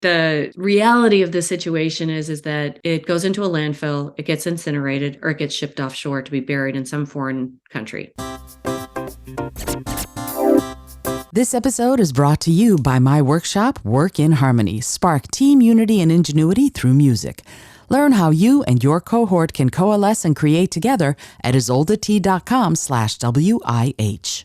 The reality of the situation is that it goes into a landfill, it gets incinerated, or it gets shipped offshore to be buried in some foreign country. This episode is brought to you by my workshop, Work in Harmony. Spark team unity and ingenuity through music. Learn how you and your cohort can coalesce and create together at izoldat.com/WIH.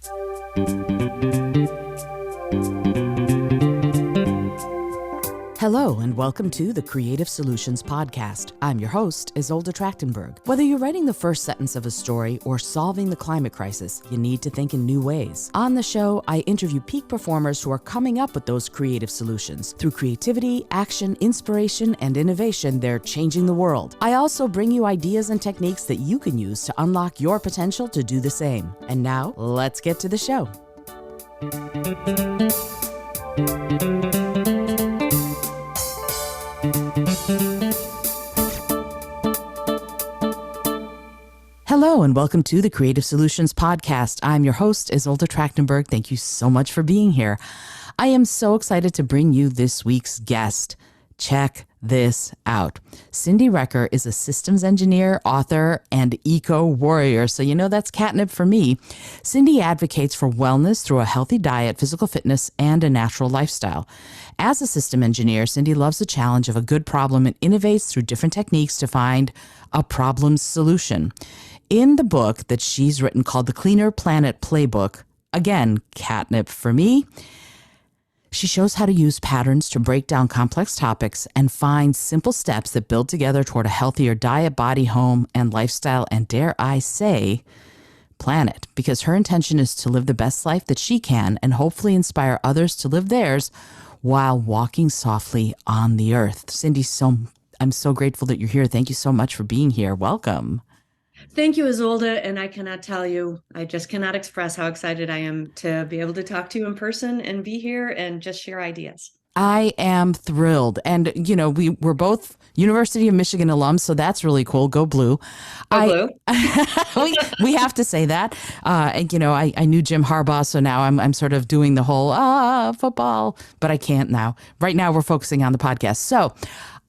Hello and welcome to the Creative Solutions Podcast. I'm your host, Izolda Trachtenberg. Whether you're writing the first sentence of a story or solving the climate crisis, you need to think in new ways. On the show, I interview peak performers who are coming up with those creative solutions. Through creativity, action, inspiration, and innovation, they're changing the world. I also bring you ideas and techniques that you can use to unlock your potential to do the same. And now, let's get to the show. Hello and welcome to the Creative Solutions Podcast. I'm your host, Izolda Trachtenberg. Thank you so much for being here. I am so excited to bring you this week's guest. Check this out. Cyndi Recker is a systems engineer, author, and eco-warrior. So you know that's catnip for me. Cyndi advocates for wellness through a healthy diet, physical fitness, and a natural lifestyle. As a system engineer, Cyndi loves the challenge of a good problem and innovates through different techniques to find a problem solution. In the book that she's written called The Cleaner Planet Playbook, again, catnip for me, she shows how to use patterns to break down complex topics and find simple steps that build together toward a healthier diet, body, home, and lifestyle, and dare I say, planet, because her intention is to live the best life that she can and hopefully inspire others to live theirs while walking softly on the earth. Cyndi, I'm so grateful that you're here. Thank you so much for being here. Welcome. Thank you, Izolda, and I cannot tell you, I just cannot express how excited I am to be able to talk to you in person and be here and just share ideas. I am thrilled. And, you know, we're both University of Michigan alums, so that's really cool. Go Blue. Blue. we have to say that. And, you know, I knew Jim Harbaugh, so now I'm sort of doing the whole football, but I can't now. Right now we're focusing on the podcast. So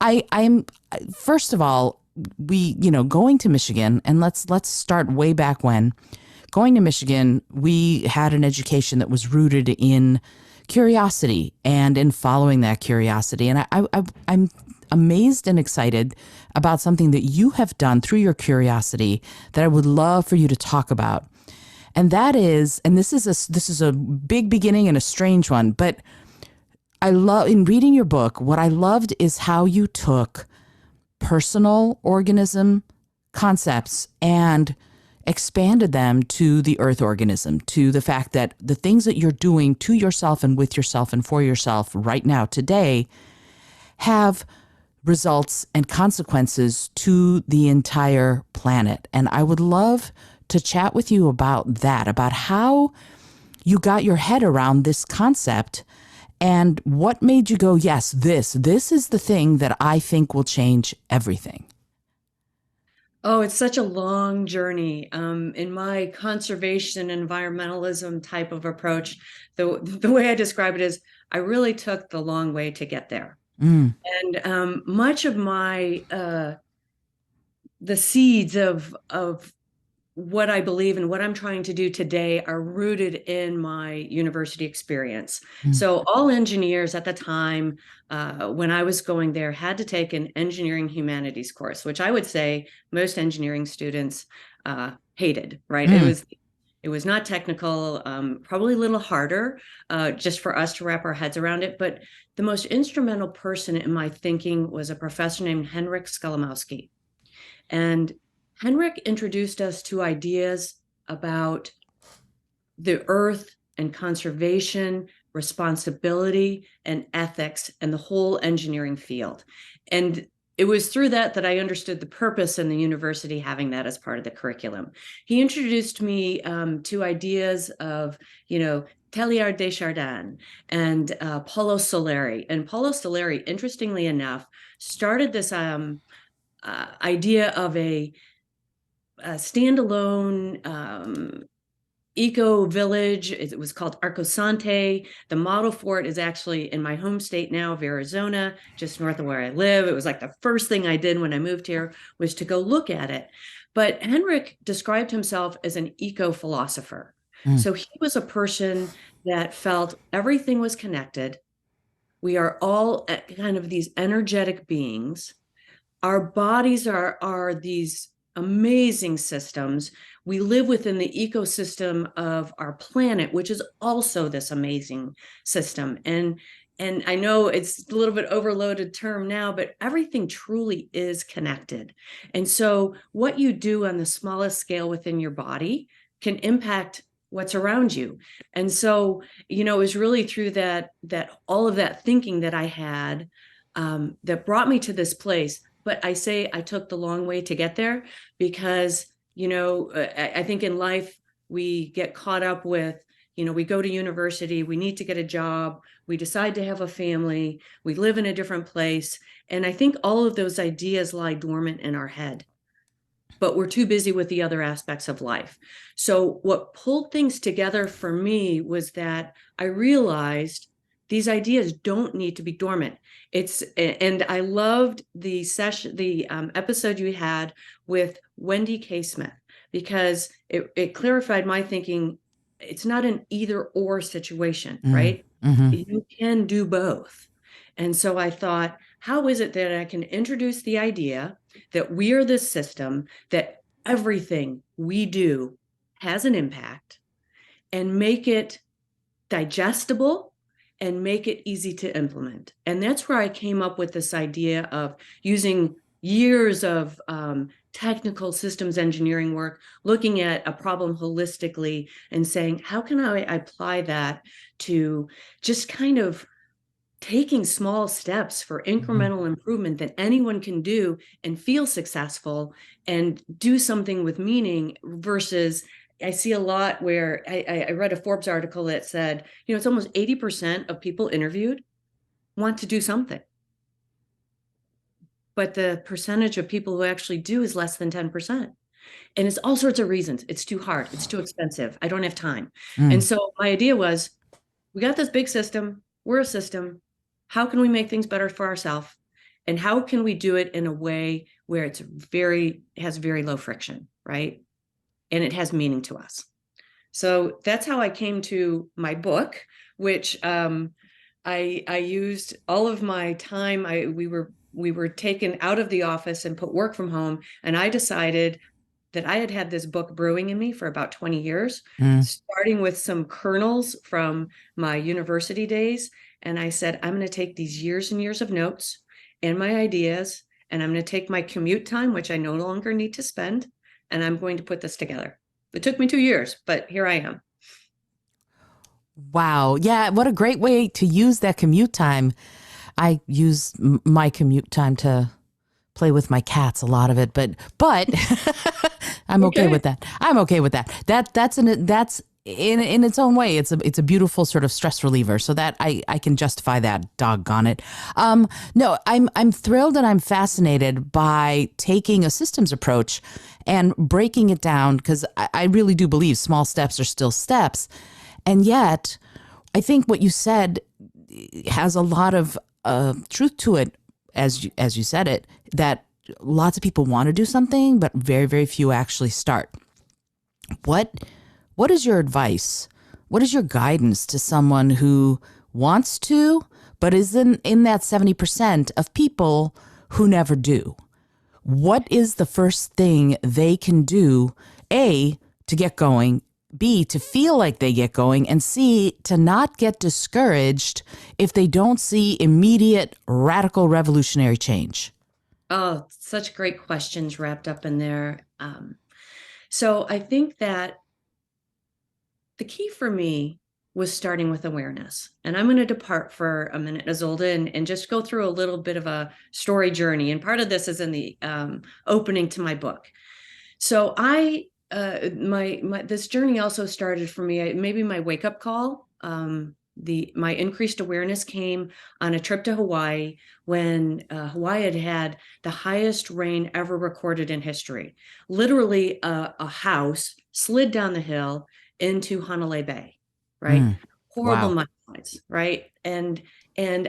I'm first of all, going to Michigan, and let's start way back when. Going to Michigan, we had an education that was rooted in curiosity and in following that curiosity. And I'm amazed and excited about something that you have done through your curiosity that I would love for you to talk about. And that is, and this is a big beginning and a strange one, but I love, in reading your book, what I loved is how you took personal organism concepts and expanded them to the earth organism, to the fact that the things that you're doing to yourself and with yourself and for yourself right now today have results and consequences to the entire planet. And I would love to chat with you about that, about how you got your head around this concept and what made you go, yes, this is the thing that I think will change everything. Oh, it's such a long journey. In my conservation environmentalism type of approach, the way I describe it is I really took the long way to get there. And much of my the seeds of what I believe and what I'm trying to do today are rooted in my university experience. So all engineers at the time, when I was going there, had to take an engineering humanities course, which I would say most engineering students hated, right? It was not technical, probably a little harder just for us to wrap our heads around it. But the most instrumental person in my thinking was a professor named Henryk Skolimowski. And Henryk introduced us to ideas about the earth and conservation, responsibility, and ethics, and the whole engineering field. And it was through that I understood the purpose in the university having that as part of the curriculum. He introduced me to ideas of, Teilhard de Chardin and Paulo Soleri. And Paulo Soleri, interestingly enough, started this idea of a standalone eco village. It was called Arcosante. The model for it is actually in my home state now of Arizona, just north of where I live. It was like the first thing I did when I moved here was to go look at it. But Henrik described himself as an eco philosopher. Mm, So he was a person that felt everything was connected. We are all kind of these energetic beings. Our bodies are these amazing systems. We live within the ecosystem of our planet, which is also this amazing system. And I know it's a little bit overloaded term now, but everything truly is connected. And so what you do on the smallest scale within your body can impact what's around you. And so, it was really through that all of that thinking that I had, that brought me to this place. But I say I took the long way to get there because, I think in life we get caught up with, we go to university, we need to get a job, we decide to have a family, we live in a different place. And I think all of those ideas lie dormant in our head, but we're too busy with the other aspects of life. So what pulled things together for me was that I realized these ideas don't need to be dormant. And I loved the episode you had with Wendy K. Smith, because it clarified my thinking. It's not an either or situation, mm, right? mhm. You can do both. And so I thought, how is it that I can introduce the idea that we are this system, that everything we do has an impact, and make it digestible and make it easy to implement? And that's where I came up with this idea of using years of technical systems engineering work, looking at a problem holistically and saying, how can I apply that to just kind of taking small steps for Mhm. incremental improvement that anyone can do and feel successful and do something with meaning? Versus, I see a lot where I read a Forbes article that said, it's almost 80% of people interviewed want to do something, but the percentage of people who actually do is less than 10%. And it's all sorts of reasons. It's too hard. It's too expensive. I don't have time. And Mm. so my idea was, we got this big system. We're a system. How can we make things better for ourselves? And how can we do it in a way where has very low friction, right? And it has meaning to us. So that's how I came to my book, which I used all of my time. We were taken out of the office and put work from home, and I decided that I had had this book brewing in me for about 20 years, Mm. starting with some kernels from my university days. And I said, I'm going to take these years and years of notes and my ideas, and I'm going to take my commute time, which I no longer need to spend, and I'm going to put this together. It took me 2 years, but here I am. Wow. Yeah. What a great way to use that commute time. I use my commute time to play with my cats, a lot of it, but I'm okay Okay. with that. I'm okay with that. That's in its own way. It's a beautiful sort of stress reliever. So that I can justify that. Doggone it. No, I'm thrilled and I'm fascinated by taking a systems approach and breaking it down, because I really do believe small steps are still steps, and yet I think what you said has a lot of truth to it, as you said it, that lots of people want to do something, but very, very few actually start. What what is your advice? What is your guidance to someone who wants to, but is in that 70% of people who never do? What is the first thing they can do, A, to get going, B, to feel like they get going, and C, to not get discouraged if they don't see immediate radical revolutionary change? Oh, such great questions wrapped up in there. So I think that the key for me was starting with awareness. And I'm going to depart for a minute, Izolda, and just go through a little bit of a story journey. And part of this is in the opening to my book. So my this journey also started for me. Maybe my wake up call. My increased awareness came on a trip to Hawaii when Hawaii had had the highest rain ever recorded in history. Literally, a house slid down the hill into Hanalei Bay, right? Mm. Horrible Wow. mudslides, right? And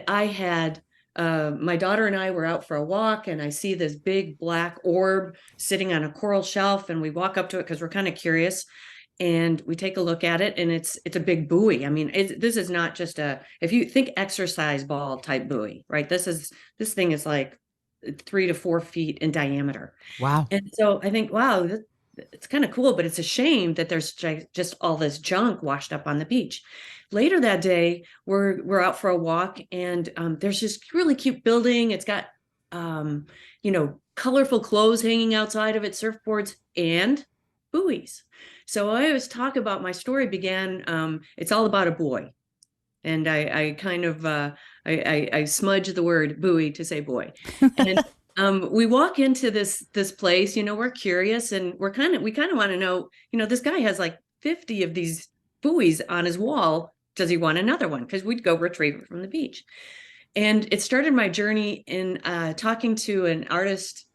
I had my daughter and I were out for a walk, and I see this big black orb sitting on a coral shelf, and we walk up to it because we're kind of curious, and we take a look at it, and it's a big buoy. I mean, this is not just a, if you think exercise ball type buoy, right? This thing is like 3 to 4 feet in diameter. Wow. And so I think, wow, it's kind of cool, but it's a shame that there's just all this junk washed up on the beach. Later that day, we're out for a walk, and there's this really cute building. It's got colorful clothes hanging outside of it, surfboards, and buoys. So I always talk about, my story began. It's all about a boy, and I kind of I smudge the word buoy to say boy, and we walk into this place. We're curious, and we kind of want to know. This guy has like 50 of these buoys on his wall. Does he want another one? Because we'd go retrieve it from the beach. And it started my journey in talking to an artist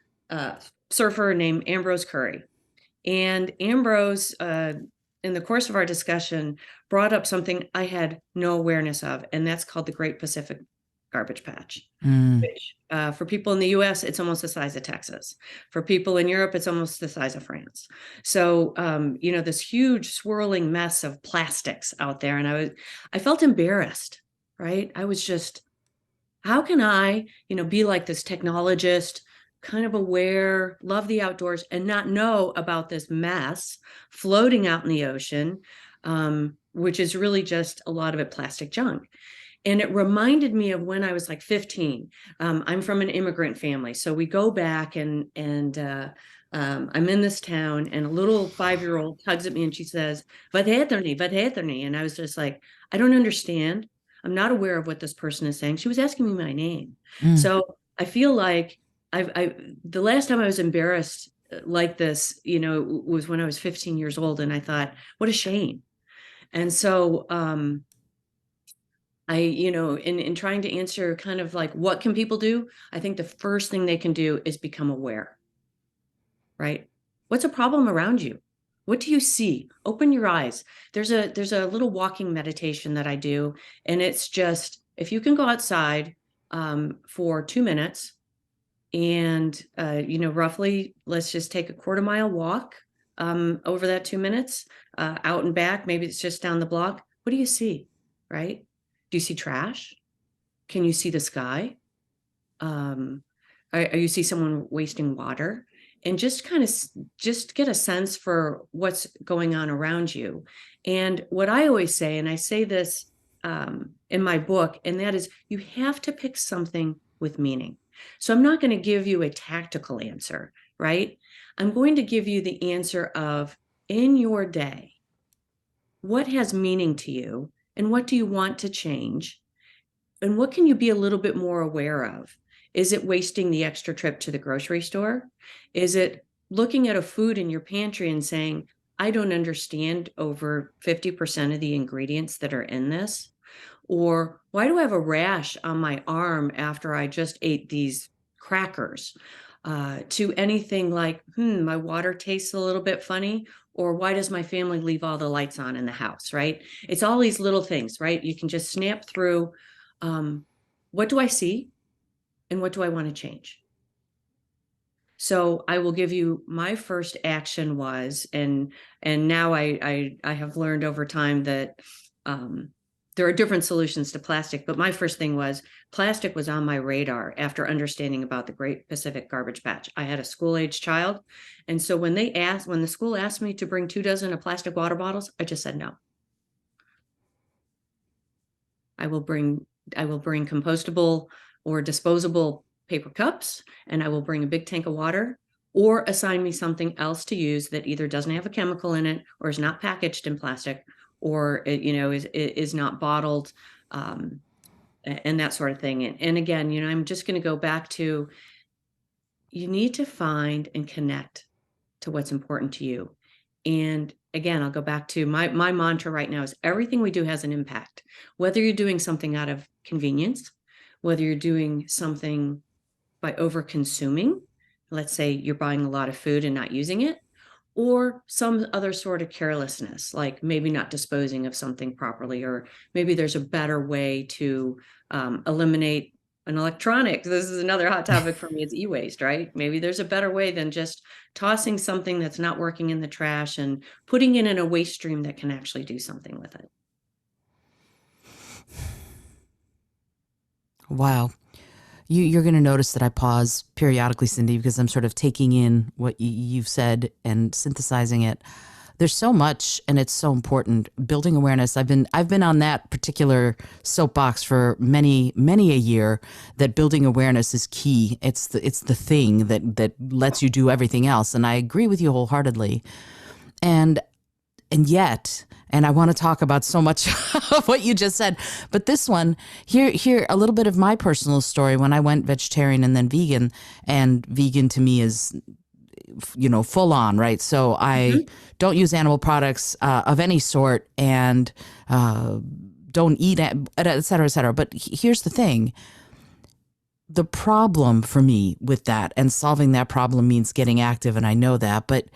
surfer named Ambrose Curry. And Ambrose, in the course of our discussion, brought up something I had no awareness of, and that's called the Great Pacific Garbage Patch, Mm. which for people in the US, it's almost the size of Texas. For people in Europe, it's almost the size of France. So, this huge swirling mess of plastics out there. And I felt embarrassed, right? I was just, how can I, be like this technologist, kind of aware, love the outdoors, and not know about this mess floating out in the ocean, which is really just a lot of it plastic junk. And it reminded me of when I was like 15. I'm from an immigrant family, so we go back, and I'm in this town, and a little 5-year-old tugs at me, and she says, "Vad heter ni? Vad heter ni?" And I was just like, I don't understand. I'm not aware of what this person is saying. She was asking me my name. Mm. So I feel like the last time I was embarrassed like this, was when I was 15 years old, and I thought, what a shame. And so, in trying to answer kind of like, what can people do? I think the first thing they can do is become aware, right? What's a problem around you? What do you see? Open your eyes. There's a little walking meditation that I do, and it's just, if you can go outside for 2 minutes, and roughly, let's just take a quarter-mile walk over that 2 minutes, out and back. Maybe it's just down the block. What do you see, right? Do you see trash? Can you see the sky? Um, you see someone wasting water? And just kind of just get a sense for what's going on around you. And what I always say, and I say this in my book, and that is, you have to pick something with meaning. So I'm not going to give you a tactical answer, right? I'm going to give you the answer of, in your day, what has meaning to you, and what do you want to change? And what can you be a little bit more aware of? Is it wasting the extra trip to the grocery store? Is it looking at a food in your pantry and saying, I don't understand over 50% of the ingredients that are in this? Or why do I have a rash on my arm after I just ate these crackers? To anything like, my water tastes a little bit funny, or why does my family leave all the lights on in the house, right? It's all these little things, right? You can just snap through, what do I see, and what do I want to change? So I will give you, my first action was, and now I have learned over time that there are different solutions to plastic, but my first thing was, plastic was on my radar after understanding about the Great Pacific Garbage Patch. I had a school-age child, and so when the school asked me to bring 2 dozen of plastic water bottles, I just said no. I will bring compostable or disposable paper cups, and I will bring a big tank of water, or assign me something else to use that either doesn't have a chemical in it, or is not packaged in plastic, or it, is not bottled, and that sort of thing. And again, I'm just going to go back to, you need to find and connect to what's important to you. And again, I'll go back to my mantra right now is, everything we do has an impact. Whether you're doing something out of convenience, whether you're doing something by over consuming, let's say you're buying a lot of food and not using it, or some other sort of carelessness, like maybe not disposing of something properly, or maybe there's a better way to eliminate an electronic. This is another hot topic for me, is e-waste, right? Maybe there's a better way than just tossing something that's not working in the trash and putting it in a waste stream that can actually do something with it. Wow. You're going to notice that I pause periodically, Cyndi, because I'm sort of taking in what you've said and synthesizing it. There's so much, and it's so important. Building awareness. I've been on that particular soapbox for many a year. That building awareness is key. It's the thing that lets you do everything else. And I agree with you wholeheartedly. And yet, and I want to talk about so much of what you just said, but this one here a little bit of my personal story when I went vegetarian and then vegan. And vegan to me is, full on, right? So I don't use animal products of any sort, and don't eat it, et cetera, et cetera. But here's the thing. The problem for me with that, and solving that problem means getting active, and I know that, but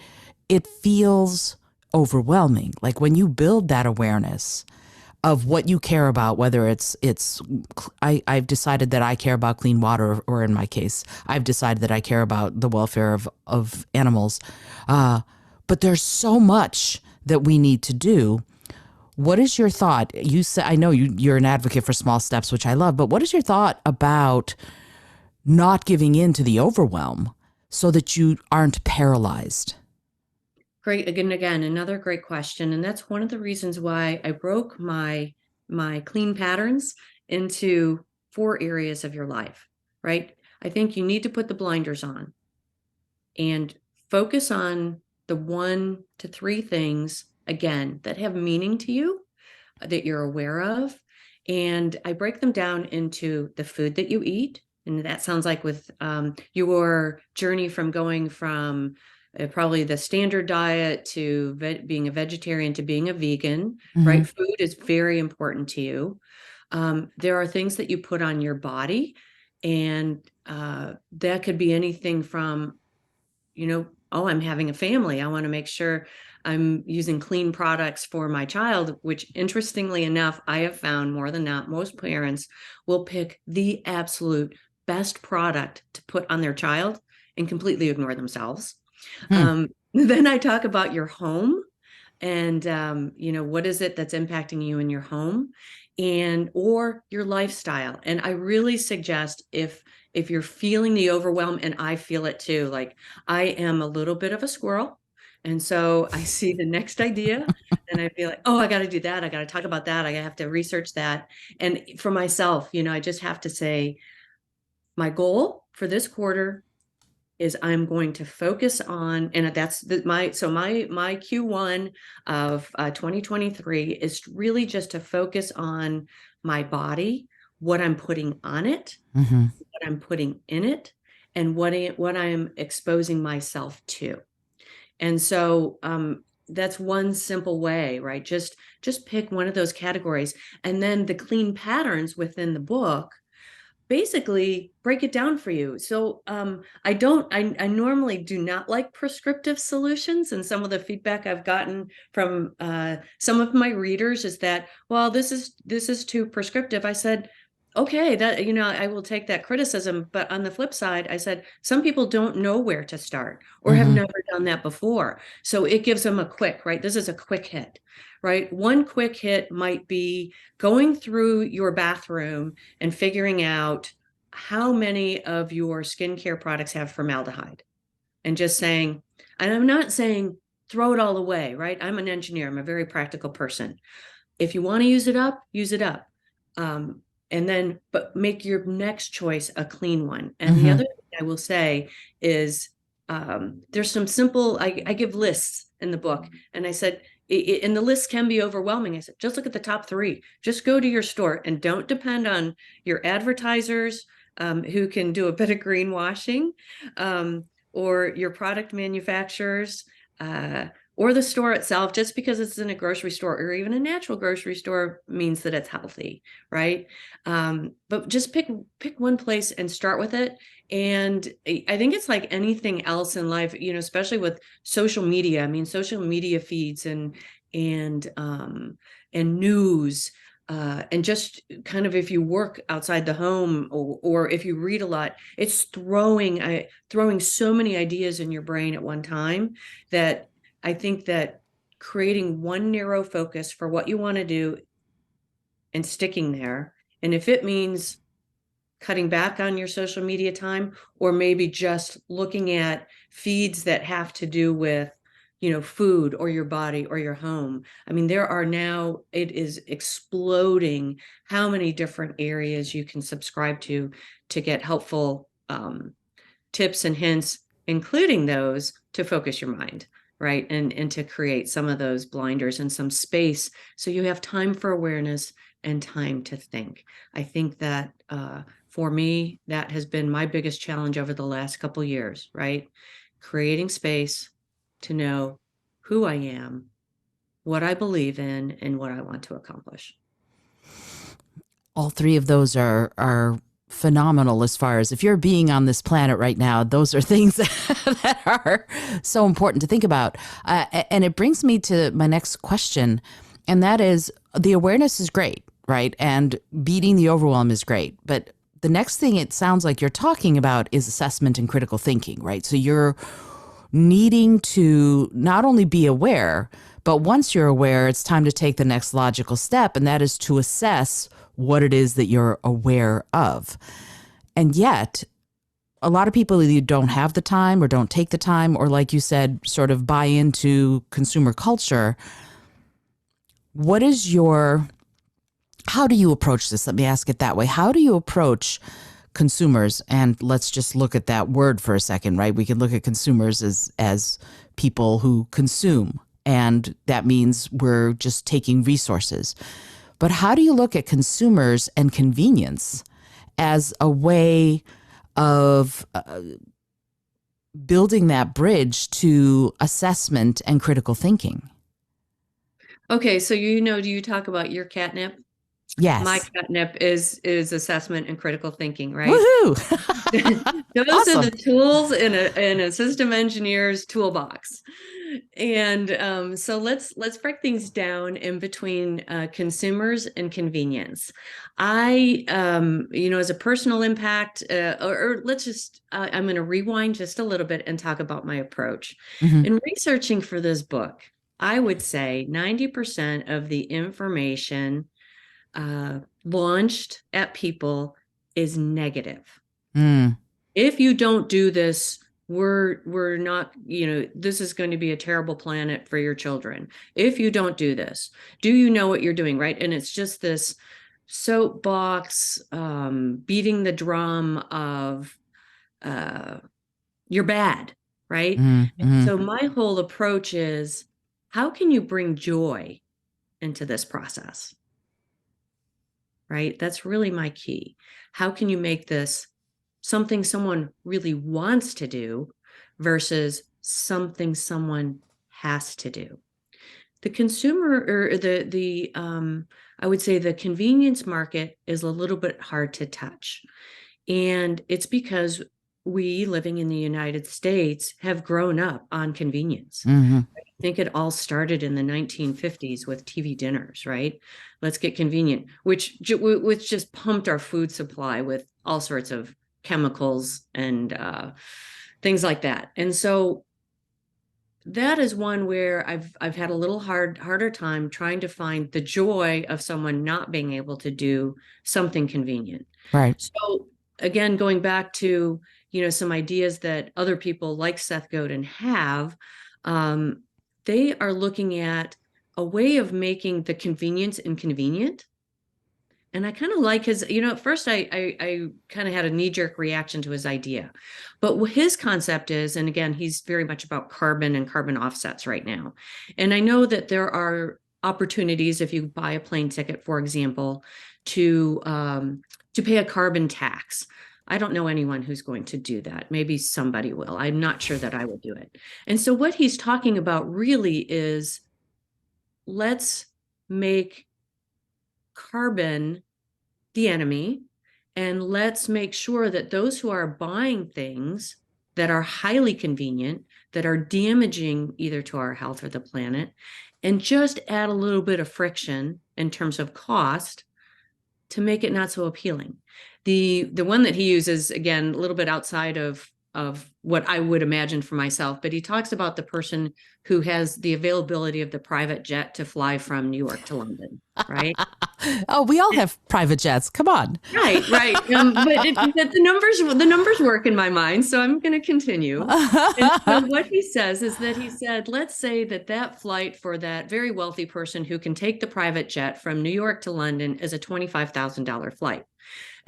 it feels overwhelming. Like when you build that awareness of what you care about, whether I've decided that I care about clean water, or in my case, I've decided that I care about the welfare of animals. But there's so much that we need to do. What is your thought? You say, I know you're an advocate for small steps, which I love, but what is your thought about not giving in to the overwhelm so that you aren't paralyzed? Great. Again, another great question. And that's one of the reasons why I broke my clean patterns into 4 areas of your life, right? I think you need to put the blinders on and focus on the 1 to 3 things, again, that have meaning to you, that you're aware of. And I break them down into the food that you eat. And that sounds like with your journey from going from probably the standard diet to being a vegetarian to being a vegan, Mm-hmm. right? Food is very important to you. There are things that you put on your body, and that could be anything from, oh, I'm having a family. I want to make sure I'm using clean products for my child, which interestingly enough, I have found more than not, most parents will pick the absolute best product to put on their child and completely ignore themselves. Hmm. Then I talk about your home and, what is it that's impacting you in your home and or your lifestyle. And I really suggest, if you're feeling the overwhelm, and I feel it too, like I am a little bit of a squirrel. And so I see the next idea and I feel like, oh, I got to do that. I got to talk about that. I have to research that. And for myself, I just have to say, my goal for this quarter is I'm going to focus on, and that's my Q1 of 2023 is really just to focus on my body, what I'm putting on it, Mm-hmm. what I'm putting in it, and what I'm exposing myself to. And so that's one simple way, right? Just pick one of those categories, and then the clean patterns within the book basically break it down for you. So I normally do not like prescriptive solutions. And some of the feedback I've gotten from some of my readers is that, well, this is too prescriptive. I said, okay, that, I will take that criticism. But on the flip side, I said, some people don't know where to start or have Mm-hmm. never done that before. So it gives them a quick, right? This is a quick hit, right? One quick hit might be going through your bathroom and figuring out how many of your skincare products have formaldehyde, and just saying, and I'm not saying throw it all away, right? I'm an engineer. I'm a very practical person. If you want to use it up, use it up. And then, but make your next choice a clean one. And the Mm-hmm. other thing I will say is there's some simple, I give lists in the book. And I said, and the list can be overwhelming. I said, just look at the top 3. Just go to your store and don't depend on your advertisers who can do a bit of greenwashing, or your product manufacturers. or the store itself. Just because it's in a grocery store or even a natural grocery store means that it's healthy, right? But just pick one place and start with it. And I think it's like anything else in life, especially with social media. I mean, social media feeds and news, and just kind of, if you work outside the home, or if you read a lot, it's throwing so many ideas in your brain at one time, that I think that creating one narrow focus for what you want to do and sticking there, and if it means cutting back on your social media time, or maybe just looking at feeds that have to do with, food or your body or your home. I mean, it is exploding how many different areas you can subscribe to get helpful tips and hints, including those to focus your mind, right? And to create some of those blinders and some space so you have time for awareness and time to think. I think that for me, that has been my biggest challenge over the last couple of years, right? Creating space to know who I am, what I believe in, and what I want to accomplish. All three of those are phenomenal. As far as if you're being on this planet right now, those are things that are so important to think about. And it brings me to my next question, and that is, the awareness is great, right? And beating the overwhelm is great. But the next thing it sounds like you're talking about is assessment and critical thinking, right? So you're needing to not only be aware, but once you're aware, it's time to take the next logical step, and that is to assess what it is that you're aware of. And yet, a lot of people either don't have the time or don't take the time, or like you said, sort of buy into consumer culture. What is how do you approach this? Let me ask it that way. How do you approach consumers? And let's just look at that word for a second, right? We can look at consumers as people who consume, and that means we're just taking resources. But how do you look at consumers and convenience as a way of building that bridge to assessment and critical thinking? Okay, so do you talk about your catnip? My Yes. catnip is assessment and critical thinking, right? Woohoo. Those are Awesome. the tools in a system engineer's toolbox. And so let's break things down in between consumers and convenience. As a personal impact, or let's just, I'm going to rewind just a little bit and talk about my approach. Hmm. In researching for this book, I would say 90% of the information launched at people is negative. Mm. If you don't do this, we're not, this is going to be a terrible planet for your children. If you don't do this, do you know what you're doing, right? And it's just this soapbox, beating the drum of you're bad, right? And Mm-hmm. so my whole approach is, how can you bring joy into this process? Right? That's really my key. How can you make this something someone really wants to do versus something someone has to do? The consumer, or I would say the convenience market is a little bit hard to touch. And it's because we, living in the United States, have grown up on convenience. Mm-hmm. I think it all started in the 1950s with TV dinners, right? Let's get convenient, which just pumped our food supply with all sorts of chemicals and things like that. And so that is one where I've had a little harder time trying to find the joy of someone not being able to do something convenient. Right. So again, going back to, some ideas that other people like Seth Godin have, um, they are looking at a way of making the convenience inconvenient. And I kind of like his, at first I kind of had a knee-jerk reaction to his idea. But what his concept is, and again, he's very much about carbon and carbon offsets right now. And I know that there are opportunities, if you buy a plane ticket, for example, to pay a carbon tax. I don't know anyone who's going to do that. Maybe somebody will. I'm not sure that I would do it. And so what he's talking about really is, let's make carbon the enemy, and let's make sure that those who are buying things that are highly convenient, that are damaging either to our health or the planet, and just add a little bit of friction in terms of cost to make it not so appealing. The one that he uses, again, a little bit outside of what I would imagine for myself, but he talks about the person who has the availability of the private jet to fly from New York to London, right? Oh, we all have private jets. Come on. Right, right. But the numbers work in my mind, so I'm going to continue. And so what he says is that he said, let's say that that flight for that very wealthy person who can take the private jet from New York to London is a $25,000 flight.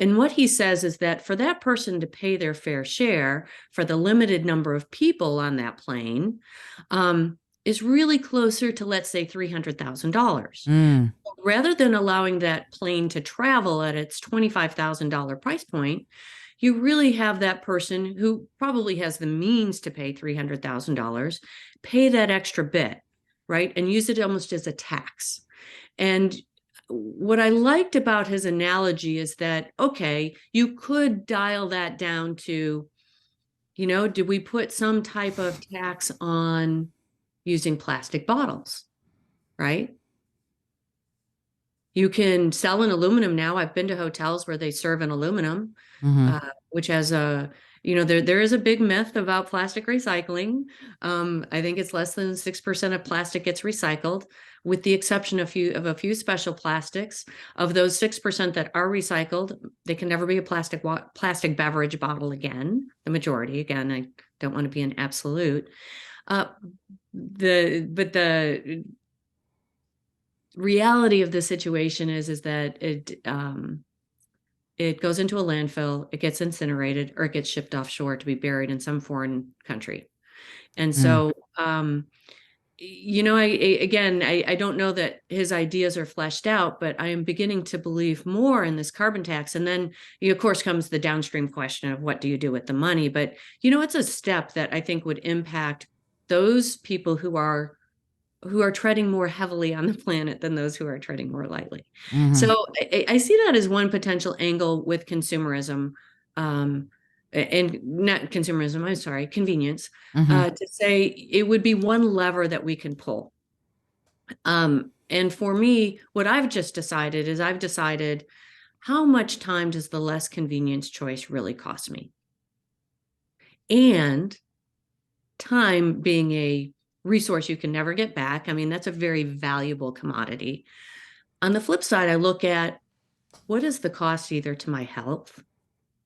And what he says is that for that person to pay their fair share for the limited number of people on that plane, is really closer to, let's say, $300,000. Mm. Rather than allowing that plane to travel at its $25,000 price point, you really have that person who probably has the means to pay $300,000 pay that extra bit, right? And use it almost as a tax. And what I liked about his analogy is that, okay, you could dial that down to, do we put some type of tax on using plastic bottles, right? You can sell in aluminum now. I've been to hotels where they serve in aluminum, Mm-hmm. which has there is a big myth about plastic recycling. I think it's less than 6% of plastic gets recycled, with the exception of a few special plastics. Of those 6% that are recycled, they can never be a plastic beverage bottle again. The majority, again, I don't want to be an absolute. The reality of the situation is that it goes into a landfill, it gets incinerated, or it gets shipped offshore to be buried in some foreign country. And Mm. so, I don't know that his ideas are fleshed out, but I am beginning to believe more in this carbon tax. And then, of course, comes the downstream question of what do you do with the money? But, it's a step that I think would impact those people who are treading more heavily on the planet than those who are treading more lightly. Mm-hmm. So I see that as one potential angle with consumerism, and not consumerism, I'm sorry, convenience, Mm-hmm. to say it would be one lever that we can pull. And for me, what I've just decided is how much time does the less convenience choice really cost me? And time being a resource you can never get back. I mean, that's a very valuable commodity. On the flip side, I look at what is the cost either to my health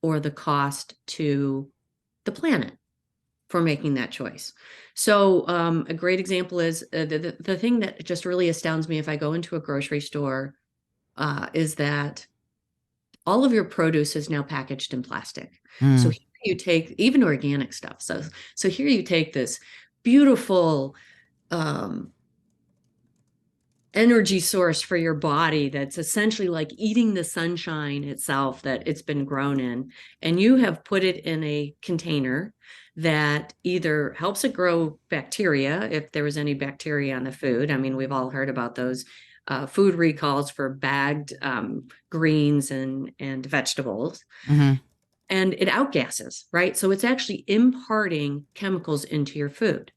or the cost to the planet for making that choice. So a great example is the thing that just really astounds me if I go into a grocery store is that all of your produce is now packaged in plastic. So Mm. here you take even organic stuff. So here you take this beautiful um, energy source for your body that's essentially like eating the sunshine itself that it's been grown in, and you have put it in a container that either helps it grow bacteria if there was any bacteria on the food. I mean, we've all heard about those food recalls for bagged greens and vegetables, Mm-hmm. and it outgasses, right? So it's actually imparting chemicals into your food.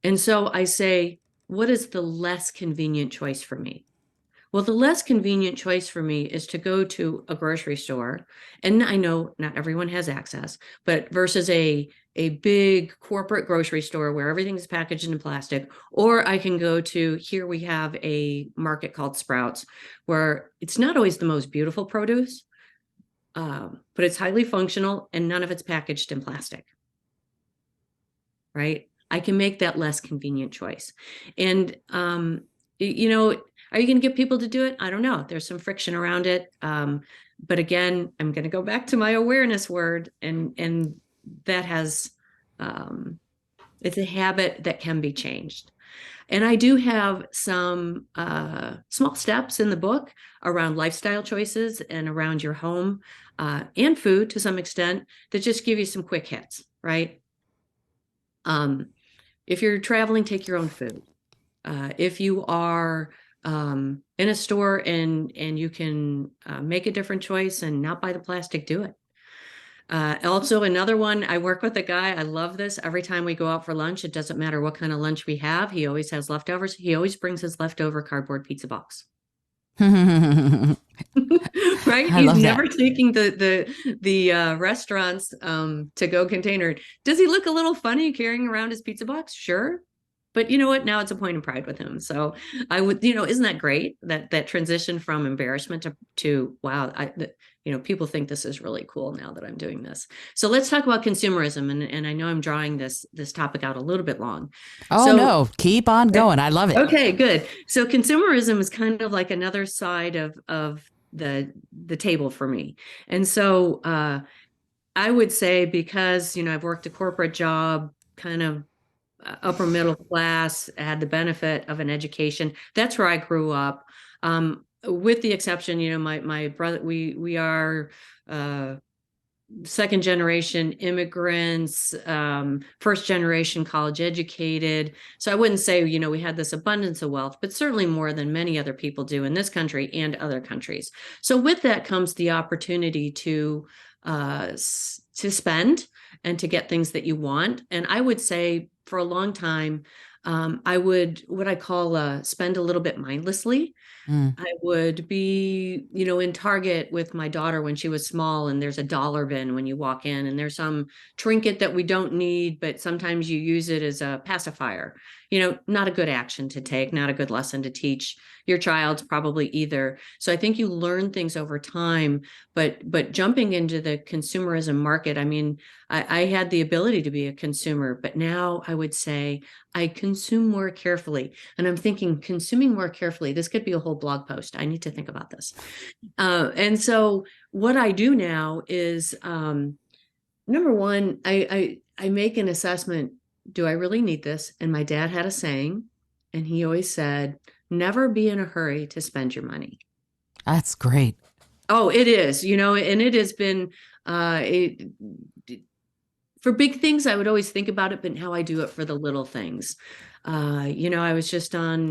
And so I say, what is the less convenient choice for me? Well, the less convenient choice for me is to go to a grocery store. And I know not everyone has access, but versus a big corporate grocery store where everything is packaged in plastic, or I can go to, here we have a market called Sprouts, where it's not always the most beautiful produce, but it's highly functional and none of it's packaged in plastic, right? I can make that less convenient choice. And, are you going to get people to do it? I don't know. There's some friction around it. But again, I'm going to go back to my awareness word, and that has, it's a habit that can be changed. And I do have some small steps in the book around lifestyle choices and around your home and food to some extent that just give you some quick hits, right? Um, if you're traveling, take your own food. If you are in a store and you can make a different choice and not buy the plastic, do it. Also, another one, I work with a guy. I love this. Every time we go out for lunch, it doesn't matter what kind of lunch we have. He always has leftovers. He always brings his leftover cardboard pizza box. I Right? He's love never that. taking the restaurants to go container. Does he look a little funny carrying around his pizza box? Sure. But you know what? Now it's a point of pride with him. So I would, isn't that great that transition from embarrassment to wow, people think this is really cool now that I'm doing this. So let's talk about consumerism, and I know I'm drawing this topic out a little bit long. Oh So no, keep on going. I love it. okay, good. So consumerism is kind of like another side of the table for me. And so I would say because, I've worked a corporate job, kind of upper middle class, had the benefit of an education. That's where I grew up. With the exception, my brother, we are second generation immigrants, first generation college educated. So I wouldn't say, we had this abundance of wealth, but certainly more than many other people do in this country and other countries. So with that comes the opportunity to spend and to get things that you want. And I would say for a long time, I would what I call spend a little bit mindlessly. Mm. I would be, in Target with my daughter when she was small, and there's a dollar bin when you walk in, and there's some trinket that we don't need, but sometimes you use it as a pacifier. Not a good action to take, not a good lesson to teach your child, probably either. So I think you learn things over time, but jumping into the consumerism market, I mean, I had the ability to be a consumer, but now I would say I consume more carefully. And I'm thinking consuming more carefully, this could be a whole blog post. I need to think about this. And so what I do now is number one, I make an assessment. Do I really need this? And my dad had a saying, and he always said, never be in a hurry to spend your money. That's great. Oh, it is, and it has been for big things, I would always think about it, but now I do it for the little things. I was just I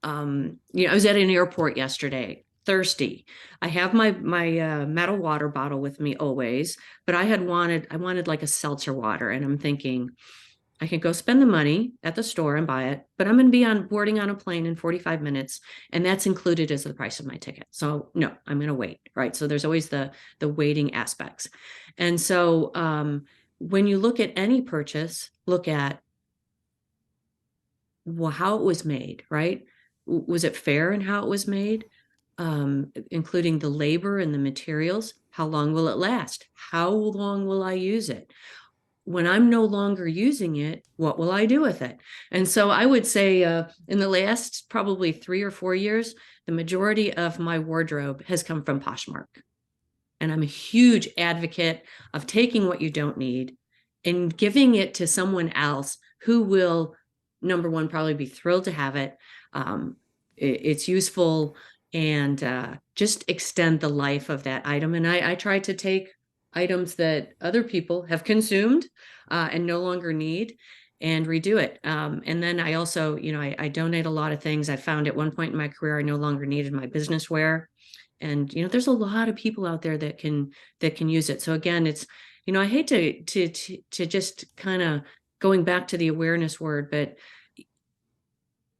was at an airport yesterday, thirsty. I have my metal water bottle with me always, but I wanted like a seltzer water, and I'm thinking I can go spend the money at the store and buy it, but I'm going to be boarding on a plane in 45 minutes, and that's included as the price of my ticket. So no, I'm going to wait, right? So there's always the waiting aspects. And so when you look at any purchase, look at how it was made, right? Was it fair in how it was made? Including the labor and the materials. How long will it last? How long will I use it? When I'm no longer using it, what will I do with it? And so I would say in the last probably 3 or 4 years, the majority of my wardrobe has come from Poshmark. And I'm a huge advocate of taking what you don't need and giving it to someone else who will, number one, probably be thrilled to have it. It's useful, and just extend the life of that item. And I try to take items that other people have consumed and no longer need and redo it. And then I also, I donate a lot of things. I found at one point in my career, I no longer needed my business wear. And, there's a lot of people out there that can use it. So again, it's, I hate to just kind of going back to the awareness word, but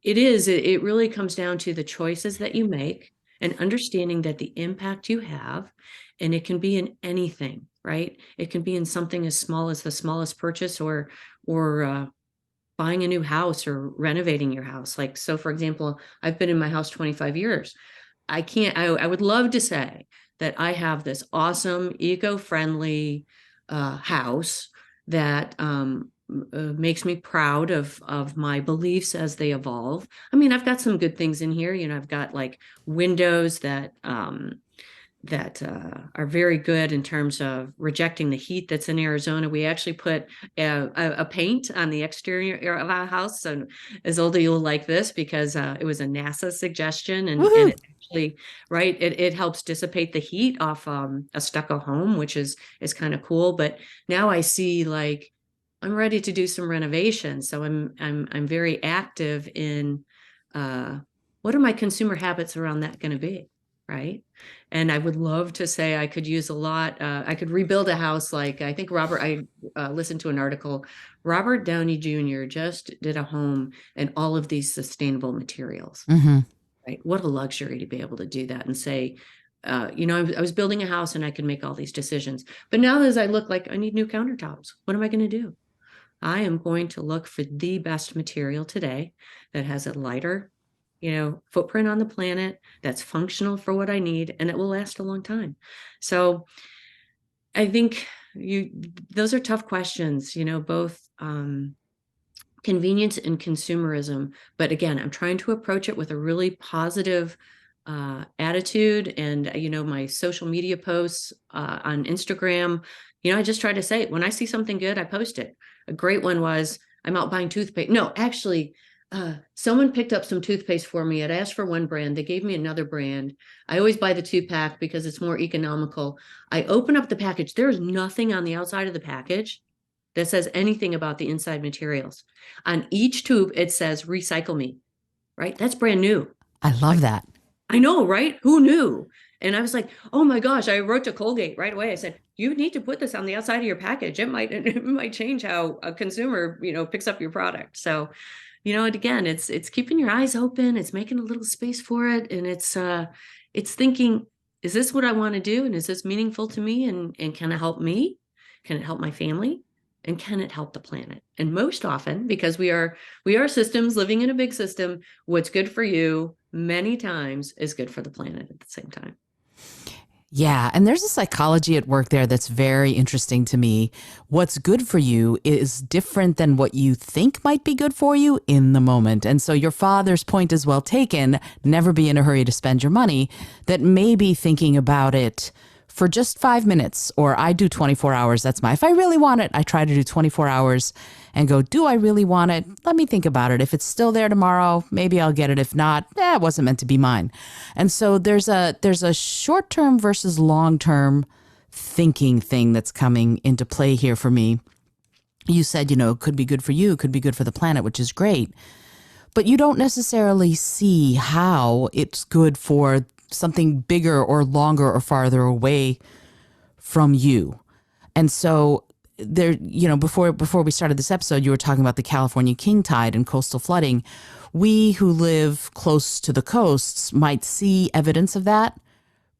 it really comes down to the choices that you make and understanding that the impact you have, and it can be in anything, right? It can be in something as small as the smallest purchase, or buying a new house or renovating your house. Like, so for example, I've been in my house 25 years. I would love to say that I have this awesome eco-friendly house that makes me proud of my beliefs as they evolve. I mean, I've got some good things in here. I've got like windows that are very good in terms of rejecting the heat that's in Arizona. We actually put a paint on the exterior of our house. So Izolda, you'll like this because it was a NASA suggestion, and Woohoo! it actually, right, it helps dissipate the heat off a stucco home, which is kind of cool. But now I see like I'm ready to do some renovations, so I'm very active in what are my consumer habits around that going to be, right? And I would love to say I could use a lot. I could rebuild a house like I think I listened to an article. Robert Downey Jr. just did a home and all of these sustainable materials, Mm-hmm. right? What a luxury to be able to do that and say, I was building a house and I could make all these decisions. But now as I look like I need new countertops, what am I going to do? I am going to look for the best material today that has a lighter, footprint on the planet, that's functional for what I need, and it will last a long time. So I think those are tough questions, both convenience and consumerism. But again, I'm trying to approach it with a really positive attitude. And, my social media posts on Instagram, I just try to say, when I see something good, I post it. A great one was I'm out buying toothpaste. No, actually, someone picked up some toothpaste for me. I'd asked for one brand. They gave me another brand. I always buy the 2-pack because it's more economical. I open up the package. There's nothing on the outside of the package that says anything about the inside materials. On each tube, it says recycle me, right? That's brand new. I love Like, that. I know, right? Who knew? And I was like, oh my gosh, I wrote to Colgate right away. I said, you need to put this on the outside of your package. It might change how a consumer, picks up your product. So, and again, it's keeping your eyes open, it's making a little space for it, and it's thinking, is this what I want to do? And is this meaningful to me? And can it help me? Can it help my family? And can it help the planet? And most often, because we are systems living in a big system, what's good for you many times is good for the planet at the same time. Yeah, and there's a psychology at work there that's very interesting to me. What's good for you is different than what you think might be good for you in the moment. And so your father's point is well taken. Never be in a hurry to spend your money. That maybe thinking about it for just 5 minutes, or I do 24 hours. If I really want it, I try to do 24 hours and go, do I really want it? Let me think about it. If it's still there tomorrow, maybe I'll get it. If not, it wasn't meant to be mine. And so there's a short-term versus long-term thinking thing that's coming into play here for me. You said, it could be good for you, could be good for the planet, which is great. But you don't necessarily see how it's good for something bigger or longer or farther away from you. And so there, before we started this episode, you were talking about the California king tide and coastal flooding. We who live close to the coasts might see evidence of that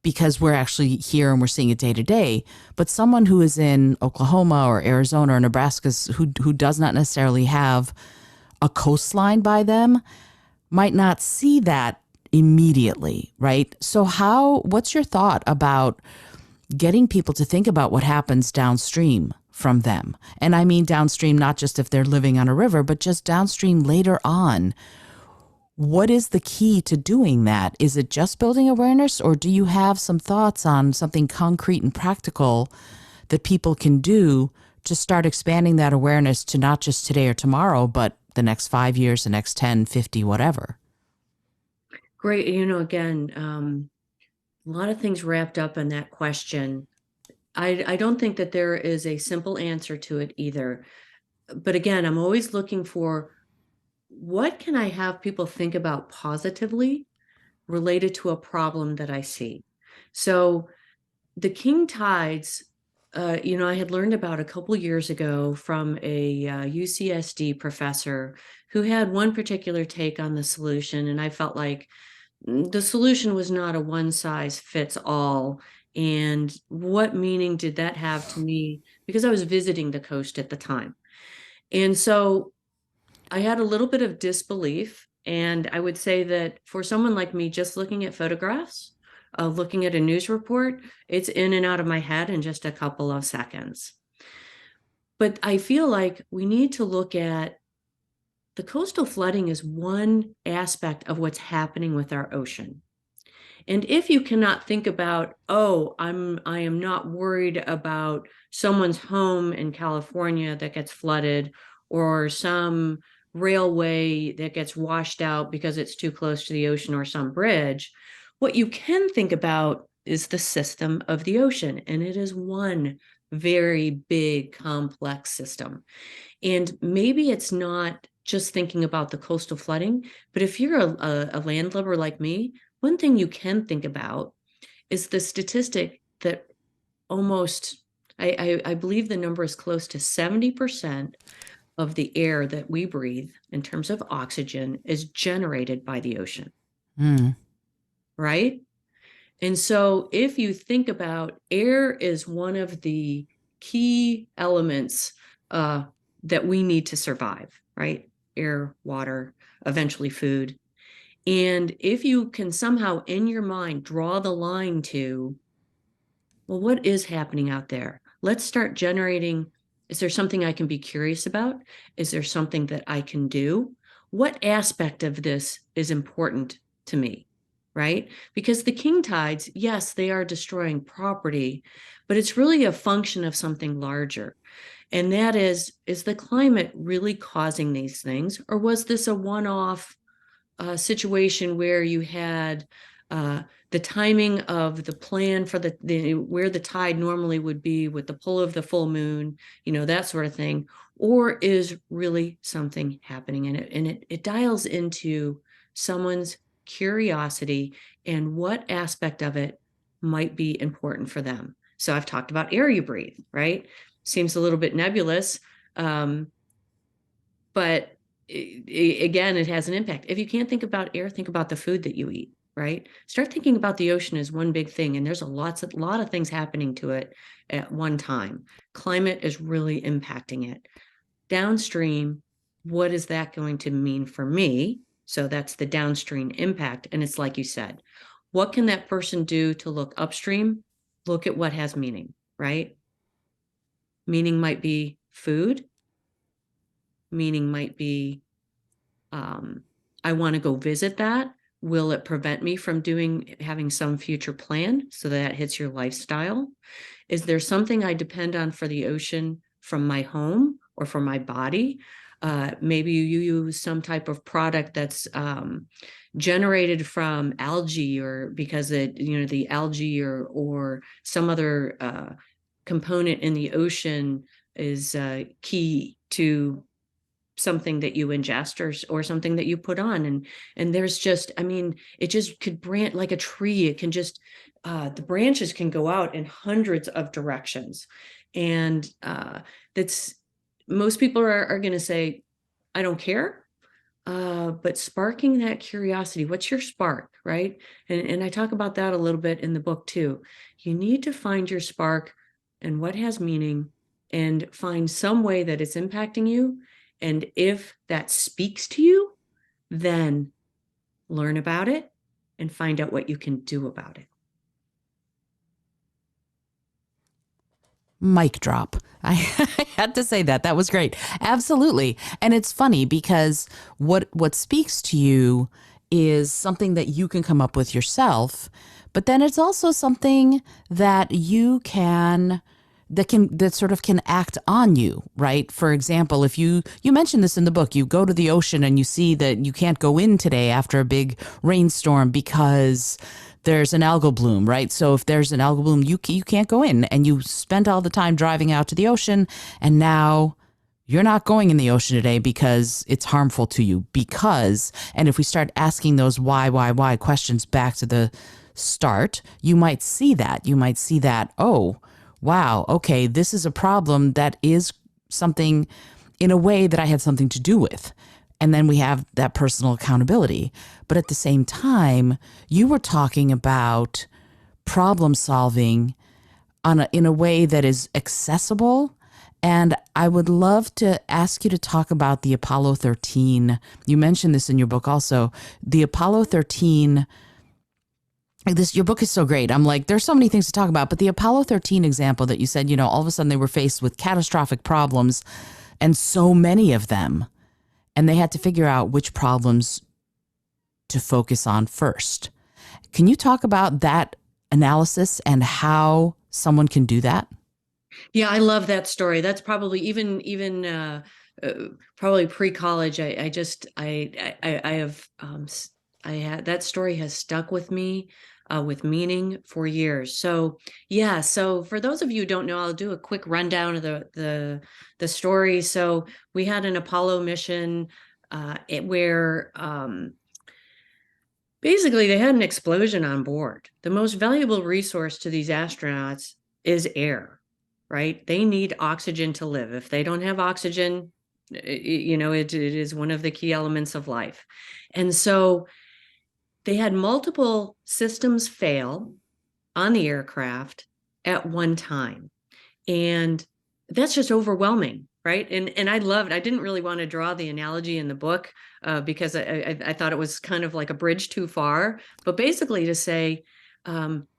because we're actually here and we're seeing it day to day. But someone who is in Oklahoma or Arizona or Nebraska who does not necessarily have a coastline by them might not see that immediately, right? So what's your thought about getting people to think about what happens downstream from them? And I mean downstream, not just if they're living on a river, but just downstream later on. What is the key to doing that? Is it just building awareness, or do you have some thoughts on something concrete and practical that people can do to start expanding that awareness to not just today or tomorrow, but the next 5 years, the next 10, 50, whatever? Great. Again, a lot of things wrapped up in that question. I don't think that there is a simple answer to it either. But again, I'm always looking for what can I have people think about positively related to a problem that I see. So the king tides, I had learned about a couple years ago from a UCSD professor who had one particular take on the solution, and I felt like the solution was not a one size fits all. And what meaning did that have to me? Because I was visiting the coast at the time. And so I had a little bit of disbelief. And I would say that for someone like me, just looking at photographs, looking at a news report, it's in and out of my head in just a couple of seconds. But I feel like we need to look at the coastal flooding is one aspect of what's happening with our ocean. And if you cannot think about, oh, I am not worried about someone's home in California that gets flooded, or some railway that gets washed out because it's too close to the ocean, or some bridge, what you can think about is the system of the ocean. And it is one very big, complex system. And maybe it's not just thinking about the coastal flooding, but if you're a landlubber like me, one thing you can think about is the statistic that almost, I believe the number is close to 70% of the air that we breathe in terms of oxygen is generated by the ocean, Mm. right? And so if you think about, air is one of the key elements uh, that we need to survive, right? Air, water, eventually food. And if you can somehow in your mind draw the line to, well, what is happening out there? Let's start generating. Is there something I can be curious about? Is there something that I can do? What aspect of this is important to me? Right? Because the king tides, yes, they are destroying property, but it's really a function of something larger. And that is the climate really causing these things? Or was this a one-off situation where you had uh, the timing of the plan for the where the tide normally would be with the pull of the full moon, that sort of thing, or is really something happening in it? And it dials into someone's curiosity and what aspect of it might be important for them. So I've talked about air you breathe, right? Seems a little bit nebulous, but again, it has an impact. If you can't think about air, think about the food that you eat, right? Start thinking about the ocean as one big thing, and there's a lot of things happening to it at one time. Climate is really impacting it. Downstream, what is that going to mean for me? So that's the downstream impact. And it's like you said, what can that person do to look upstream? Look at what has meaning, right? Meaning might be food. Meaning might be, I want to go visit that. Will it prevent me from having some future plan so that hits your lifestyle? Is there something I depend on for the ocean from my home or from my body? Maybe you use some type of product that's generated from algae, or because the algae or some other component in the ocean is key to something that you ingest, or something that you put on. And there's just, it just could branch like a tree. It can just, the branches can go out in hundreds of directions. And that's, most people are going to say, I don't care. But sparking that curiosity, what's your spark, right? And I talk about that a little bit in the book too. You need to find your spark and what has meaning, and find some way that it's impacting you. And if that speaks to you, then learn about it and find out what you can do about it. Mic drop. I had to say that. That was great. Absolutely. And it's funny because what speaks to you is something that you can come up with yourself, but then it's also something that you can that sort of can act on you, right? For example, if you mentioned this in the book, you go to the ocean and you see that you can't go in today after a big rainstorm because there's an algal bloom, right? So if there's an algal bloom, you can't go in, and you spent all the time driving out to the ocean, and now you're not going in the ocean today because it's harmful to you. And if we start asking those why questions back to the start, you might see that, oh, wow, okay, this is a problem that is something in a way that I had something to do with. And then we have that personal accountability. But at the same time, you were talking about problem solving in a way that is accessible. And I would love to ask you to talk about the Apollo 13. You mentioned this in your book also. The Apollo 13, your book is so great. I'm like, there's so many things to talk about. But the Apollo 13 example that you said, all of a sudden they were faced with catastrophic problems, and so many of them. And they had to figure out which problems to focus on first. Can you talk about that analysis and how someone can do that? Yeah, I love that story. That's probably uh, probably pre-college. I have I had that story has stuck with me with meaning for years. So yeah, so for those of you who don't know, I'll do a quick rundown of the story. So we had an Apollo mission where basically, they had an explosion on board. The most valuable resource to these astronauts is air, right? They need oxygen to live. If they don't have oxygen, it is one of the key elements of life. And so they had multiple systems fail on the aircraft at one time. And that's just overwhelming, right? And I loved, I didn't really want to draw the analogy in the book because I thought it was kind of like a bridge too far, but basically to say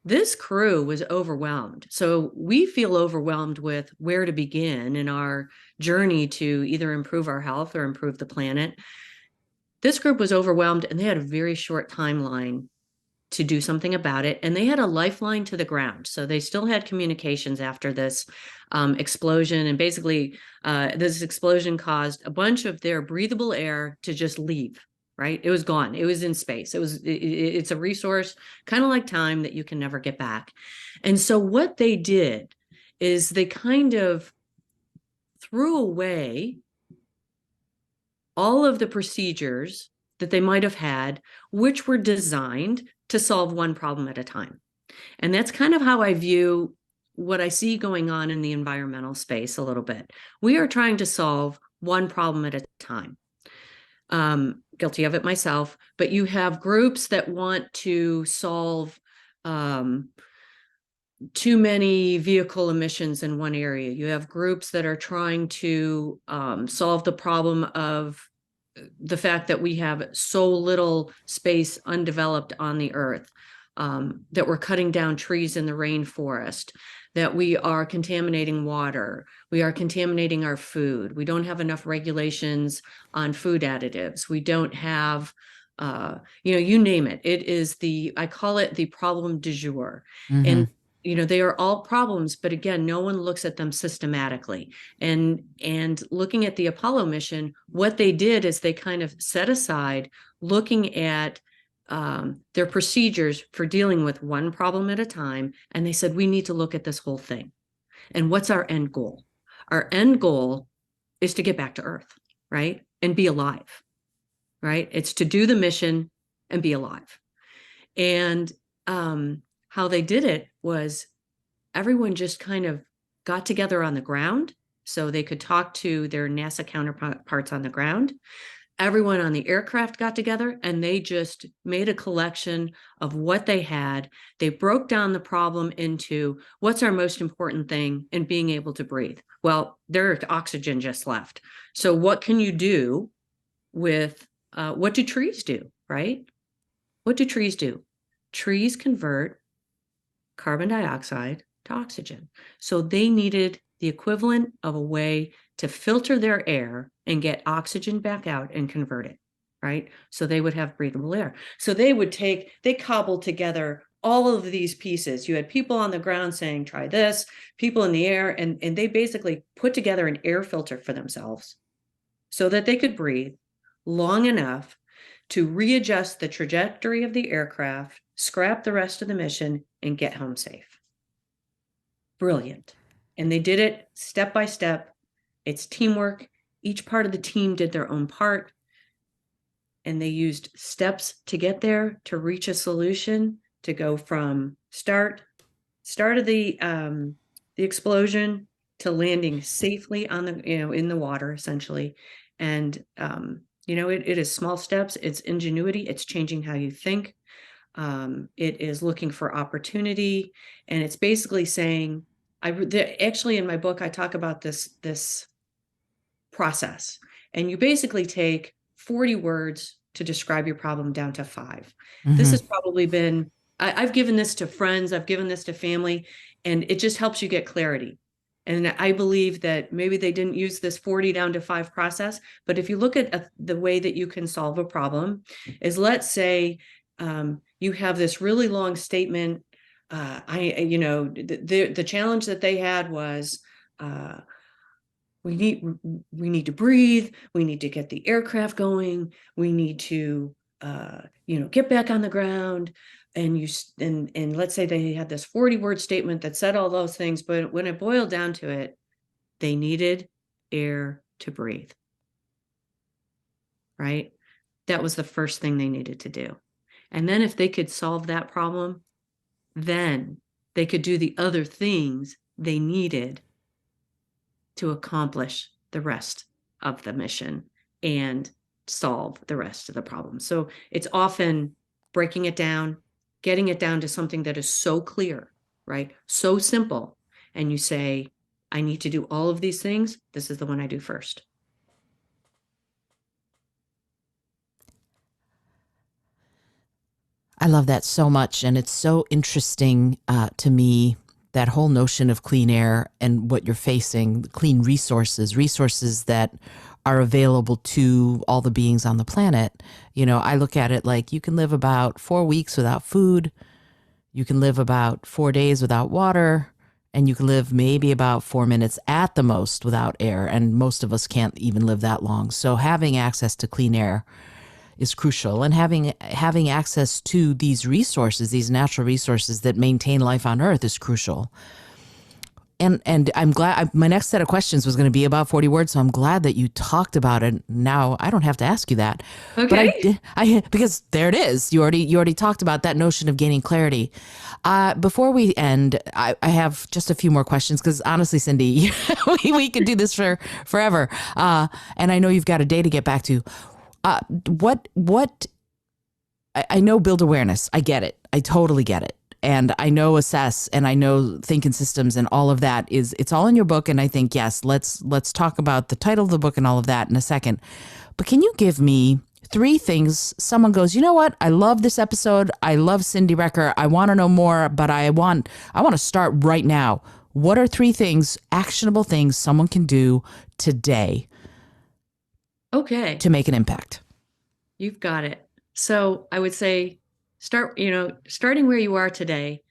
this crew was overwhelmed. So we feel overwhelmed with where to begin in our journey to either improve our health or improve the planet. This group was overwhelmed and they had a very short timeline to do something about it. And they had a lifeline to the ground. So they still had communications after this explosion. And basically, this explosion caused a bunch of their breathable air to just leave, right? It was gone. It was in space. It's a resource, kind of like time, that you can never get back. And so what they did is they kind of threw away all of the procedures that they might have had, which were designed to solve one problem at a time. And that's kind of how I view what I see going on in the environmental space a little bit. We are trying to solve one problem at a time. Guilty of it myself, but you have groups that want to solve too many vehicle emissions in one area. You have groups that are trying to solve the problem of the fact that we have so little space undeveloped on the earth, that we're cutting down trees in the rainforest, that we are contaminating water, we are contaminating our food, we don't have enough regulations on food additives, we don't have, you name it. It is I call it the problem du jour. Mm-hmm. And they are all problems, but again, no one looks at them systematically. And looking at the Apollo mission, what they did is they kind of set aside looking at their procedures for dealing with one problem at a time, and they said we need to look at this whole thing. And what's our end goal? Our end goal is to get back to Earth, right, and be alive, right? It's to do the mission and be alive. And how they did it was everyone just kind of got together on the ground so they could talk to their NASA counterparts on the ground. Everyone on the aircraft got together and they just made a collection of what they had. They broke down the problem into what's our most important thing in being able to breathe. Well, there's oxygen just left. So what can you do with what do trees do, right? What do trees do? Trees convert carbon dioxide to oxygen. So they needed the equivalent of a way to filter their air and get oxygen back out and convert it, right? So they would have breathable air. So they cobbled together all of these pieces. You had people on the ground saying, try this, people in the air, and they basically put together an air filter for themselves so that they could breathe long enough to readjust the trajectory of the aircraft, scrap the rest of the mission, and get home safe. Brilliant. And they did it step by step. It's teamwork. Each part of the team did their own part. And they used steps to get there, to reach a solution, to go from start of the explosion to landing safely on the, in the water, essentially. And it is small steps, it's ingenuity, it's changing how you think. It is looking for opportunity, and it's basically saying, actually in my book, I talk about this process, and you basically take 40 words to describe your problem down to 5. Mm-hmm. This has probably been, I've given this to friends, I've given this to family, and it just helps you get clarity. And I believe that maybe they didn't use this 40 down to 5 process, but if you look at the way that you can solve a problem is, let's say you have this really long statement. The challenge that they had was, we need to breathe. We need to get the aircraft going. We need to, get back on the ground. And let's say they had this 40-word statement that said all those things, but when it boiled down to it, they needed air to breathe. Right? That was the first thing they needed to do. And then if they could solve that problem, then they could do the other things they needed to accomplish the rest of the mission and solve the rest of the problem. So it's often breaking it down, getting it down to something that is so clear, right? So simple. And you say, I need to do all of these things. This is the one I do first. I love that so much. And it's so interesting to me, that whole notion of clean air and what you're facing, clean resources that are available to all the beings on the planet. I look at it like you can live about 4 weeks without food. You can live about 4 days without water, and you can live maybe about 4 minutes at the most without air. And most of us can't even live that long. So having access to clean air is crucial, and having access to these resources, these natural resources that maintain life on Earth, is crucial. And I'm glad. My next set of questions was going to be about 40 words, so I'm glad that you talked about it. Now I don't have to ask you that, but Okay. I because there it is. You already talked about that notion of gaining clarity. Before we end, I have just a few more questions, because honestly, Cyndi, we could do this for forever. And I know you've got a day to get back to. What I know, build awareness. I get it. I totally get it. And I know assess, and I know think in systems, and all of that it's all in your book. And I think, yes, let's talk about the title of the book and all of that in a second. But can you give me 3 things someone goes, you know what? I love this episode. I love Cyndi Recker. I want to know more, but I want to start right now. What are 3 things, actionable things someone can do today Okay. to make an impact? You've got it. So I would say starting where you are today,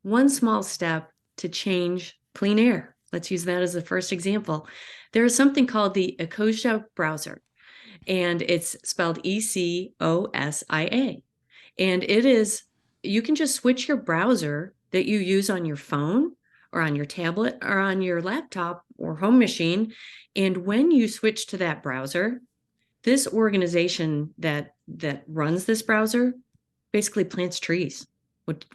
one small step to change clean air. Let's use that as the first example. There is something called the Ecosia browser, and it's spelled Ecosia. And you can just switch your browser that you use on your phone or on your tablet or on your laptop or home machine. And when you switch to that browser, this organization that runs this browser basically plants trees.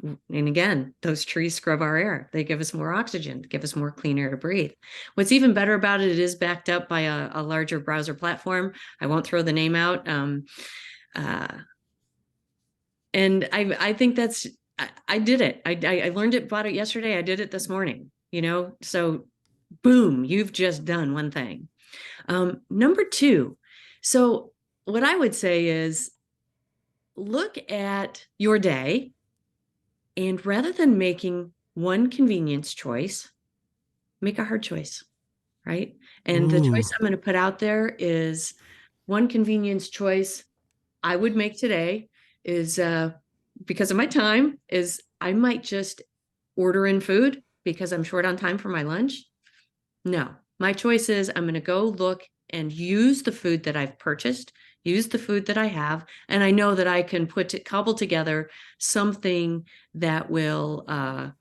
And again, those trees scrub our air. They give us more oxygen, give us more clean air to breathe. What's even better about it, it is backed up by a larger browser platform. I won't throw the name out. And I think I did it. I learned about it yesterday. I did it this morning, so boom, you've just done one thing. Number 2, so what I would say is look at your day, and rather than making one convenience choice, make a hard choice, right? And the Ooh. choice I'm going to put out there is one convenience choice I would make today is, because of my time, is I might just order in food because I'm short on time for my lunch. No, my choice is I'm going to go look and use the food that I've purchased, use the food that I have, and I know that I can cobble together something that will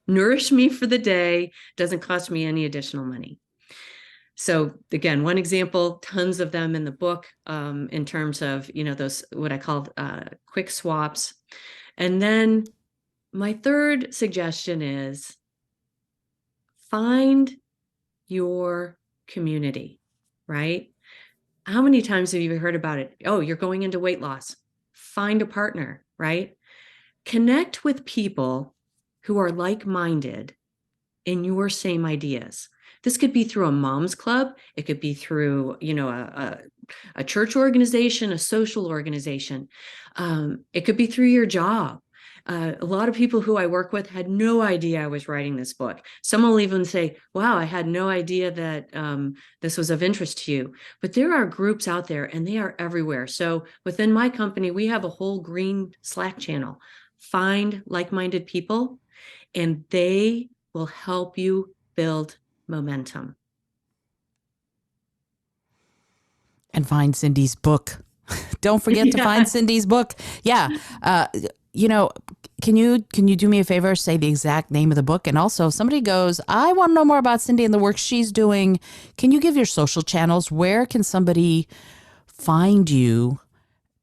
nourish me for the day, doesn't cost me any additional money. So again, one example, tons of them in the book, in terms of, those, what I call quick swaps. And then my third suggestion is find your community, right? How many times have you heard about it? Oh, you're going into weight loss. Find a partner, right? Connect with people who are like-minded in your same ideas. This could be through a mom's club. It could be through, a church organization, a social organization. It could be through your job. A lot of people who I work with had no idea I was writing this book. Some will even say, wow, I had no idea that this was of interest to you. But there are groups out there and they are everywhere. So within my company, we have a whole green Slack channel. Find like-minded people and they will help you build momentum. And find Cyndi's book. Don't forget to find Cyndi's book. Yeah. You know, can you do me a favor, say the exact name of the book? And also, if somebody goes, I want to know more about Cyndi and the work she's doing, can you give your social channels? Where can somebody find you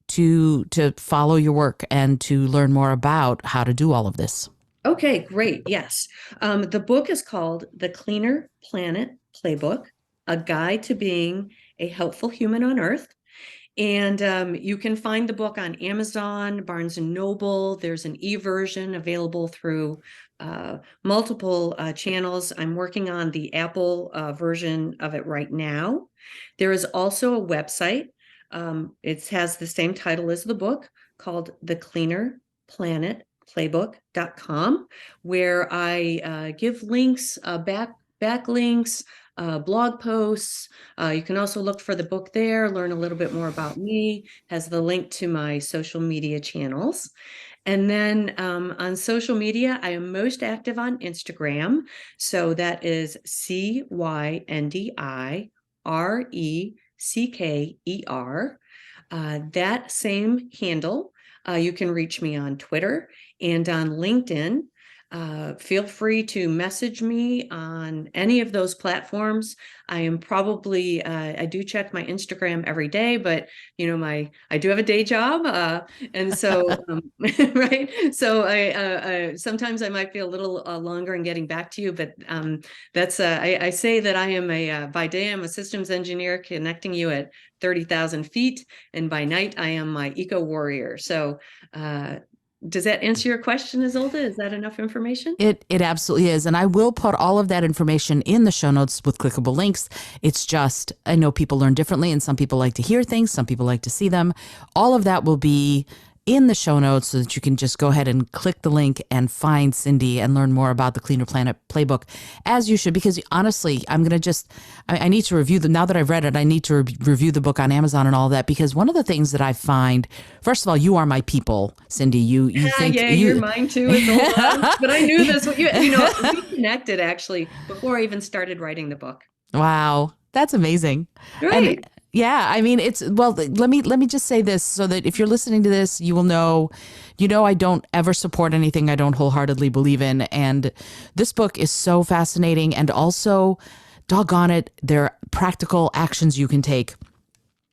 to follow your work and to learn more about how to do all of this? Okay, great. Yes. The book is called The Cleaner Planet Playbook, A Guide to Being a Helpful Human on Earth. And you can find the book on Amazon, Barnes and Noble. There's an e-version available through multiple channels. I'm working on the Apple version of it right now. There is also a website. It has the same title as the book, called The Cleaner Planet Playbook.com, where I give links, backlinks, blog posts. You can also look for the book there, learn a little bit more about me, has the link to my social media channels. And then on social media, I am most active on Instagram. So that is CyndiRecker. That same handle. You can reach me on Twitter and on LinkedIn. Feel free to message me on any of those platforms. I am probably, I do check my Instagram every day, but I do have a day job. And so, right. So sometimes I might be a little longer in getting back to you, but that's, I say that I am by day, I'm a systems engineer connecting you at 30,000 feet. And by night, I am my eco warrior. So, does that answer your question, Izolda? Is that enough information? It absolutely is. And I will put all of that information in the show notes with clickable links. It's just, I know people learn differently and some people like to hear things, some people like to see them. All of that will be in the show notes so that you can just go ahead and click the link and find Cyndi and learn more about the Cleaner Planet Playbook, as you should, because honestly, I'm going to I need to review now that I've read it, I need to review the book on Amazon and all that, because one of the things that I find, first of all, you are my people, Cyndi. You think you're mine too. But I knew this. We connected actually before I even started writing the book. Wow. That's amazing. Right. And yeah, I mean, let me just say this so that if you're listening to this, you will know, I don't ever support anything I don't wholeheartedly believe in. And this book is so fascinating. And also, doggone it, there are practical actions you can take.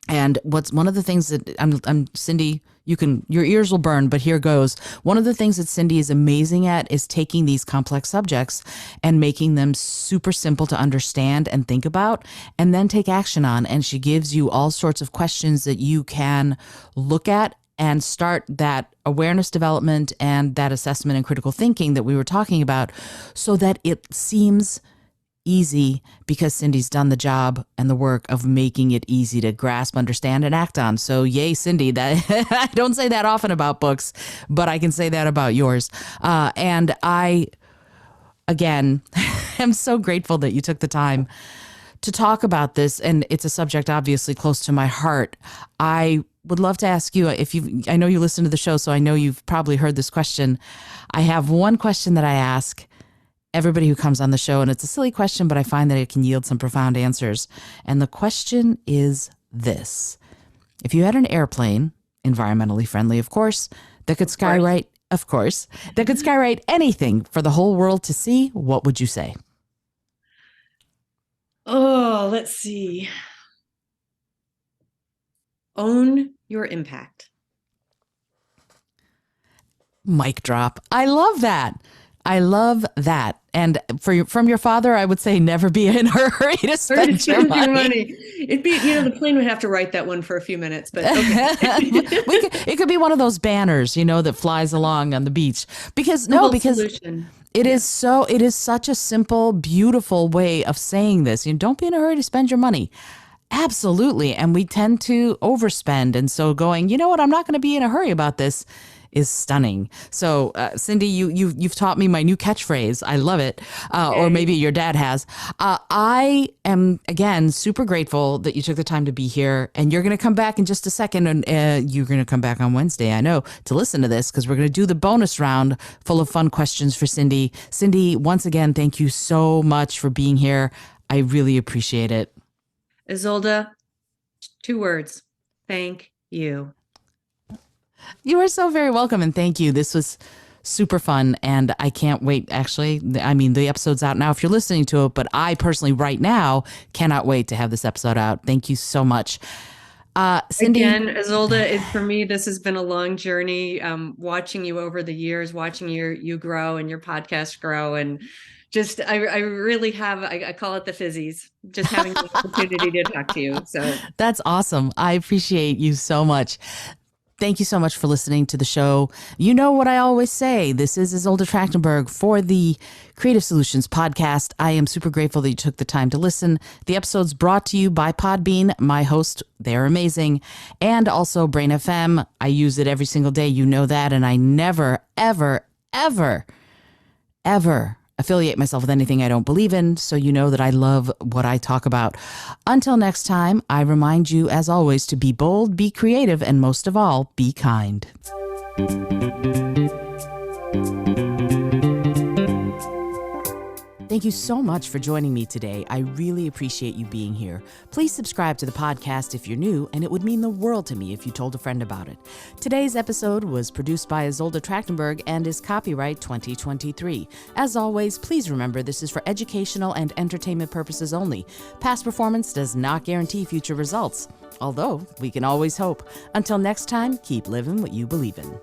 And what's one of the things that I'm Cyndi, your ears will burn, but here goes. One of the things that Cyndi is amazing at is taking these complex subjects and making them super simple to understand and think about and then take action on. And she gives you all sorts of questions that you can look at and start that awareness development and that assessment and critical thinking that we were talking about, so that it seems easy, because Cyndi's done the job and the work of making it easy to grasp, understand, and act on. So yay, Cyndi. That I don't say that often about books, but I can say that about yours. And I, again, am so grateful that you took the time to talk about this. And it's a subject obviously close to my heart. I would love to ask you, I know you listen to the show, so I know you've probably heard this question. I have one question that I ask everybody who comes on the show, and it's a silly question, but I find that it can yield some profound answers. And the question is this: if you had an airplane, environmentally friendly, of course, that could skywrite anything for the whole world to see, what would you say? Oh, let's see. Own your impact. Mic drop. I love that. I love that. And from your father, I would say never be in a hurry to spend your money. It'd be, the plane would have to write that one for a few minutes, but okay. It could be one of those banners, that flies along on the beach. Because solution. It is such a simple, beautiful way of saying this. Don't be in a hurry to spend your money. Absolutely. And we tend to overspend. And so going, you know what, I'm not going to be in a hurry about this is stunning. So, Cyndi, you've taught me my new catchphrase. I love it. Or maybe your dad has. I am, again, super grateful that you took the time to be here. And you're going to come back in just a second. And you're going to come back on Wednesday, I know, to listen to this, because we're going to do the bonus round full of fun questions for Cyndi. Cyndi, once again, thank you so much for being here. I really appreciate it. Izolda, 2 words. Thank you. You are so very welcome, and thank you. This was super fun, and I can't wait. Actually, I mean, the episode's out now if you're listening to it, but I personally right now cannot wait to have this episode out. Thank you so much. Cyndi. Again, Izolda, for me, this has been a long journey. Watching you over the years, watching you grow and your podcast grow, and just I really have, I call it the fizzies, just having the opportunity to talk to you. So That's awesome. I appreciate you so much. Thank you so much for listening to the show. You know what I always say. This is Izolda Trachtenberg for the Creative Solutions Podcast. I am super grateful that you took the time to listen. The episode's brought to you by Podbean, my host. They're amazing. And also Brain FM. I use it every single day. You know that. And I never, ever, ever, ever affiliate myself with anything I don't believe in, so you know that I love what I talk about. Until next time, I remind you, as always, to be bold, be creative, and most of all, be kind. Thank you so much for joining me today. I really appreciate you being here. Please subscribe to the podcast if you're new, and it would mean the world to me if you told a friend about it. Today's episode was produced by Izolda Trachtenberg and is copyright 2023. As always, please remember this is for educational and entertainment purposes only. Past performance does not guarantee future results, although we can always hope. Until next time, keep living what you believe in.